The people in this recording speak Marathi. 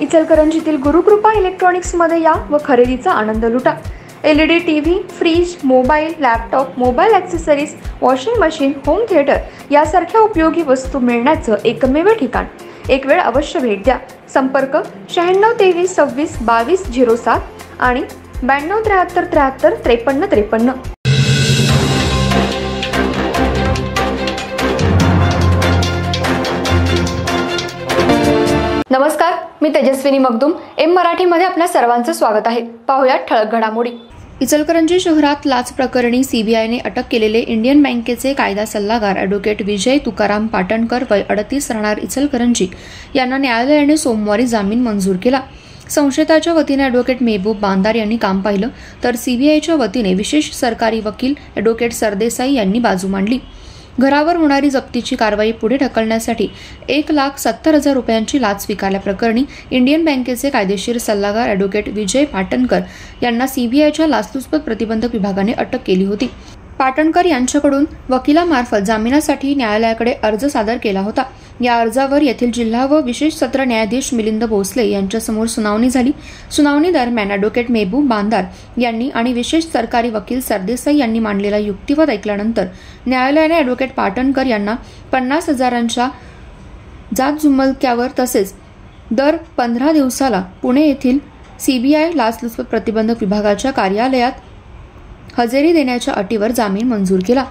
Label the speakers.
Speaker 1: इचलकरंजीतील गुरुकृपा इलेक्ट्रॉनिक्समध्ये या व खरेदीचा आनंद लुटा। LED TV, fridge, mobile, laptop, mobile accessories, washing machine, home theatre यासारख्या उपयोगी वस्तू मिळण्याचं एकमेव ठिकाण। एक वेळ अवश्य भेट द्या। संपर्क 96 23 26 22 07 आणि 92 73 73 53 53। नमस्कार, मी तेजस्विनी मगदूम। एम मराठीमध्ये आपल्या सर्वांचं स्वागत आहे। पाहूया ठळक घडामोडी। इचलकरंजी शहरात लाच प्रकरणी सीबीआयने अटक केलेले इंडियन बँकेचे कायदा सल्लागार ॲडव्होकेट विजय तुकाराम पाटणकर वय 38 राहणार इचलकरंजी यांना न्यायालयाने सोमवारी जामीन मंजूर केला। संशयिताच्या वतीने ॲडव्होकेट मेहबूब बांदार यांनी काम पाहिलं, तर सीबीआयच्या वतीने विशेष सरकारी वकील ॲडव्होकेट सरदेसाई यांनी बाजू मांडली। घरावर होणारी जप्तीची कारवाई पुढे ढकलण्यासाठी 1,70,000 रुपयांची लाच स्वीकारल्याप्रकरणी इंडियन बँकेचे कायदेशीर सल्लागार ॲडव्होकेट विजय पाटणकर यांना सीबीआयच्या लाचलुचपत प्रतिबंधक विभागाने अटक केली होती। पाटणकर यांच्याकडून वकिलामार्फत जामिनासाठी न्यायालयाकडे अर्ज सादर केला होता। या अर्जावर येथील जिल्हा व विशेष सत्र न्यायाधीश मिलिंद भोसले यांच्यासमोर सुनावणी झाली। सुनावणी दरम्यान ॲडव्होकेट मेहबूब बांदार यांनी आणि विशेष सरकारी वकील सरदेसाई यांनी मांडलेला युक्तिवाद ऐकल्यानंतर न्यायालयाने ॲडव्होकेट पाटणकर यांना 50,000च्या जातजुमलक्यावर तसेच दर 15 दिवसाला पुणे येथील सीबीआय लाचलुचपत प्रतिबंधक विभागाच्या कार्यालयात हजेरी देण्याच्या अटीवर जामीन मंजूर केला।